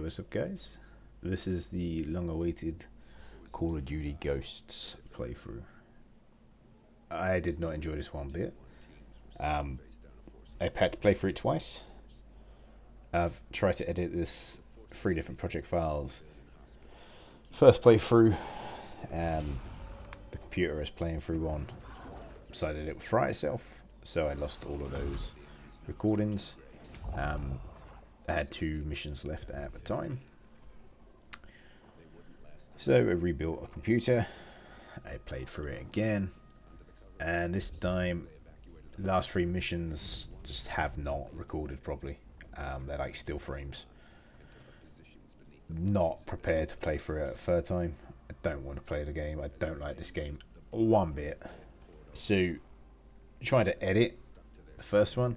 what's up guys? This is the long-awaited Call of Duty Ghosts playthrough. I did not enjoy this one bit. I've had to play through it twice. I've tried to edit this 3 different project files. First playthrough, the computer I was playing through on decided it would fry itself, so I lost all of those recordings. I had 2 missions left at the time, so I rebuilt a computer. I played through it again, and this time the last 3 missions just have not recorded properly. They're like still frames. Not prepared to play through it a third time. I don't want to play the game. I don't like this game one bit. So trying to edit the first one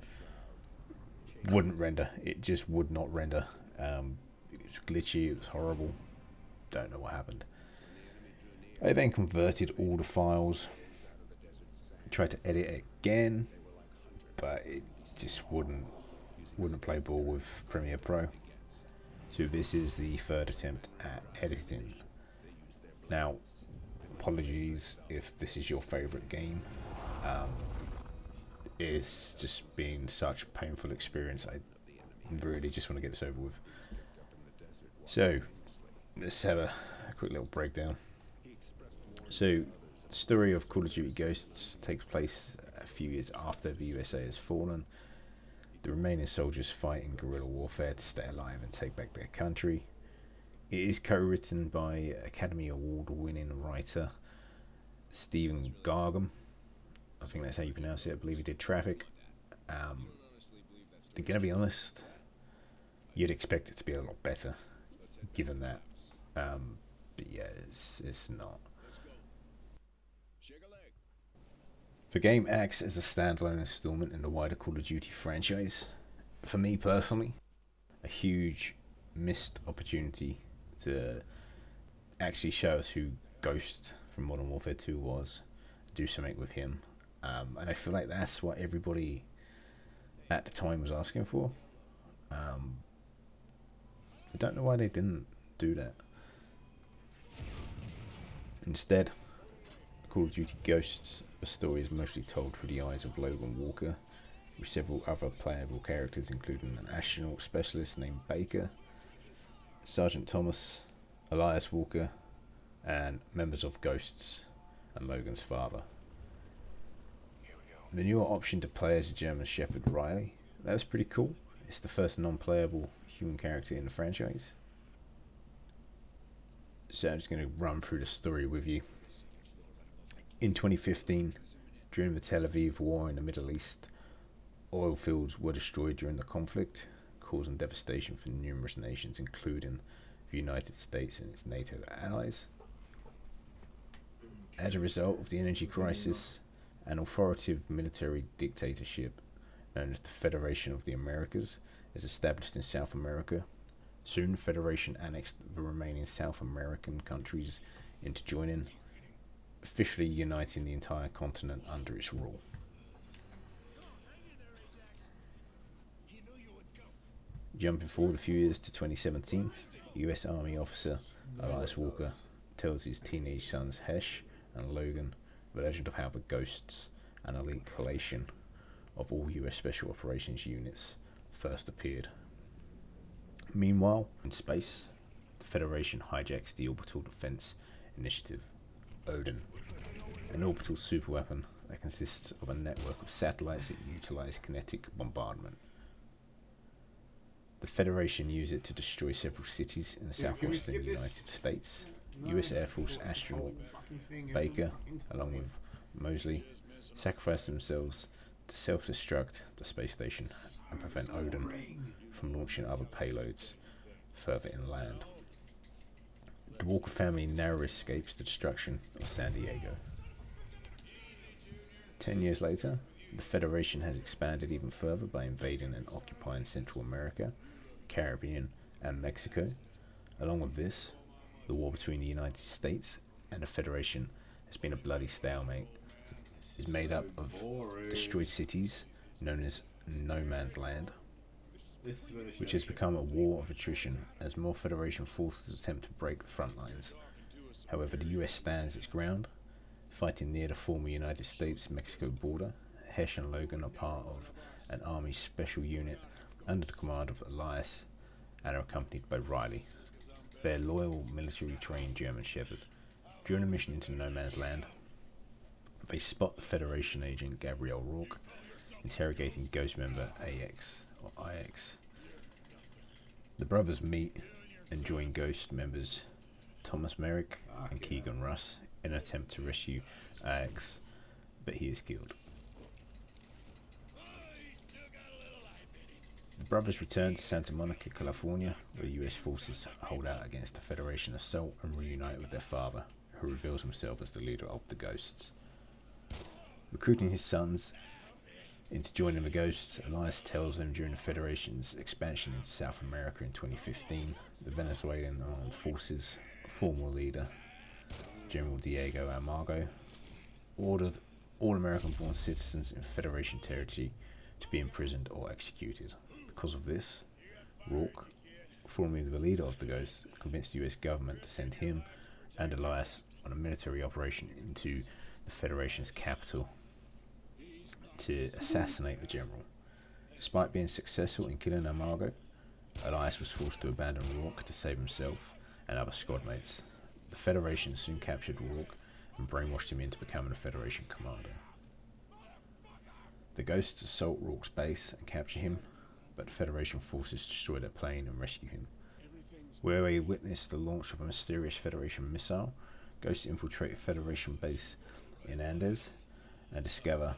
wouldn't render. It just would not render. It was glitchy. It was horrible. Don't know what happened. I then converted all the files. Tried to edit it again, but it just wouldn't play ball with Premiere Pro. So this is the 3rd attempt at editing. Now, apologies if this is your favourite game. It's just been such a painful experience. I really just want to get this over with. So, let's have a quick little breakdown. So, the story of Call of Duty Ghosts takes place a few years after the USA has fallen. The remaining soldiers fight in guerrilla warfare to stay alive and take back their country. It is co-written by Academy Award-winning writer Stephen Gargam. I think that's how you pronounce it. I believe he did Traffic. To gonna be honest, you'd expect it to be a lot better, given that. But yeah, it's not. The game acts as a standalone installment in the wider Call of Duty franchise. For me personally, a huge missed opportunity to actually show us who Ghost from Modern Warfare 2 was, do something with him. And I feel like that's what everybody at the time was asking for. I don't know why they didn't do that. Instead, Call of Duty Ghosts, the story is mostly told through the eyes of Logan Walker, with several other playable characters including an astronaut specialist named Baker, Sergeant Thomas, Elias Walker, and members of Ghosts and Logan's father. The newer option to play as a German Shepherd Riley, that was pretty cool. It's the first non-playable human character in the franchise. So I'm just going to run through the story with you. In 2015, during the Tel Aviv War in the Middle East, oil fields were destroyed during the conflict, causing devastation for numerous nations, including the United States and its NATO allies. As a result of the energy crisis, an authoritative military dictatorship known as the Federation of the Americas is established in South America. Soon, the Federation annexed the remaining South American countries into joining, officially uniting the entire continent under its rule. Jumping forward a few years to 2017, US Army officer Elias Walker tells his teenage sons Hesh and Logan the legend of how the Ghosts, an elite collation of all US Special Operations units, first appeared. Meanwhile, in space, the Federation hijacks the Orbital Defense Initiative, Odin, an orbital superweapon that consists of a network of satellites that utilize kinetic bombardment. The Federation use it to destroy several cities in the southwestern United States. US Air Force astronaut Baker, along with Mosley, sacrifice themselves to self-destruct the space station and prevent Odin from launching other payloads further inland. The Walker family narrowly escapes the destruction of San Diego. 10 years later, the Federation has expanded even further by invading and occupying Central America, Caribbean, and Mexico. Along with this, the war between the United States and the Federation has been a bloody stalemate. It is made up of destroyed cities known as No Man's Land, which has become a war of attrition as more Federation forces attempt to break the front lines. However, the US stands its ground, fighting near the former United States-Mexico border. Hesh and Logan are part of an Army special unit under the command of Elias and are accompanied by Riley, their loyal military-trained German Shepherd. During a mission into no man's land, they spot the Federation agent Gabrielle Rourke interrogating Ghost member AX or IX. The brothers meet and join Ghost members Thomas Merrick and Keegan Russ in an attempt to rescue AX, but he is killed. The brothers return to Santa Monica, California, where the US forces hold out against the Federation assault and reunite with their father, who reveals himself as the leader of the Ghosts. Recruiting his sons into joining the Ghosts, Elias tells them during the Federation's expansion into South America in 2015, the Venezuelan armed forces former leader, General Diego Almagro, ordered all American-born citizens in Federation territory to be imprisoned or executed. Because of this, Rourke, formerly the leader of the Ghosts, convinced the US government to send him and Elias on a military operation into the Federation's capital to assassinate the general. Despite being successful in killing Almagro, Elias was forced to abandon Rourke to save himself and other squad mates. The Federation soon captured Rourke and brainwashed him into becoming a Federation commander. The Ghosts assault Rourke's base and capture him, but the Federation forces destroy their plane and rescue him. Where they witness the launch of a mysterious Federation missile, Ghosts infiltrate a Federation base in Andes and discover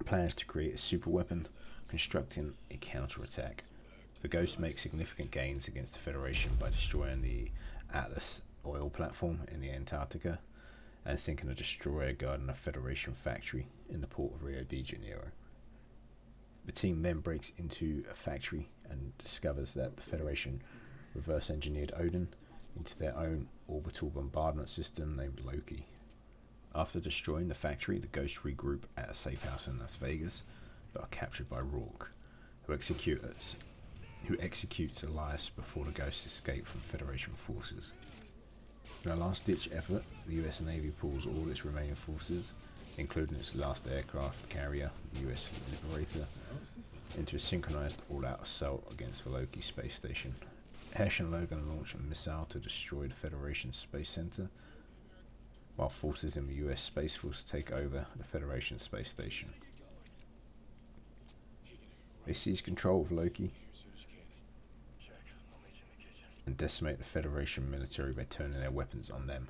plans to create a superweapon, constructing a counterattack. The Ghosts make significant gains against the Federation by destroying the Atlas oil platform in the Antarctica and sinking a destroyer guarding a Federation factory in the port of Rio de Janeiro. The team then breaks into a factory and discovers that the Federation reverse-engineered Odin into their own orbital bombardment system named Loki. After destroying the factory, the Ghosts regroup at a safe house in Las Vegas, but are captured by Rourke, who executes Elias before the Ghosts escape from Federation forces. In a last-ditch effort, the US Navy pulls all its remaining forces, including its last aircraft carrier, the US Liberator, into a synchronized all-out assault against the Loki space station. Hesh and Logan launch a missile to destroy the Federation Space Center, while forces in the US Space Force take over the Federation Space Station. They seize control of Loki and decimate the Federation military by turning their weapons on them.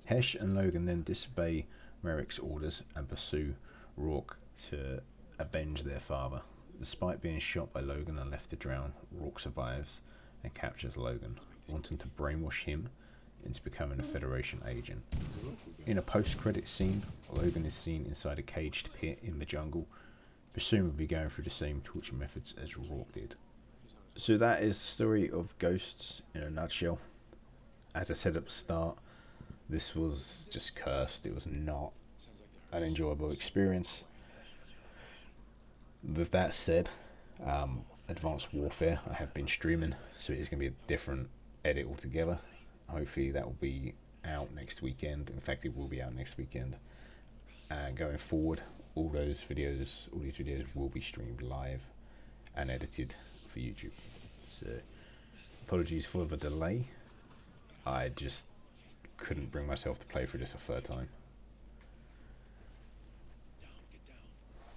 Hesh and Logan then disobey Merrick's orders and pursue Rourke to avenge their father. Despite being shot by Logan and left to drown, Rourke survives and captures Logan, wanting to brainwash him into becoming a Federation agent. In a post-credit scene, Logan is seen inside a caged pit in the jungle, presumably going through the same torture methods as Rourke did. So that is the story of Ghosts in a nutshell. As I said at the start, this was just cursed. It was not an enjoyable experience. With that said, Advanced Warfare I have been streaming, so it is going to be a different edit altogether. Hopefully that will be out next weekend. In fact, it will be out next weekend. And going forward, all these videos will be streamed live and edited for YouTube. So apologies for the delay. I just couldn't bring myself to play through this a third time.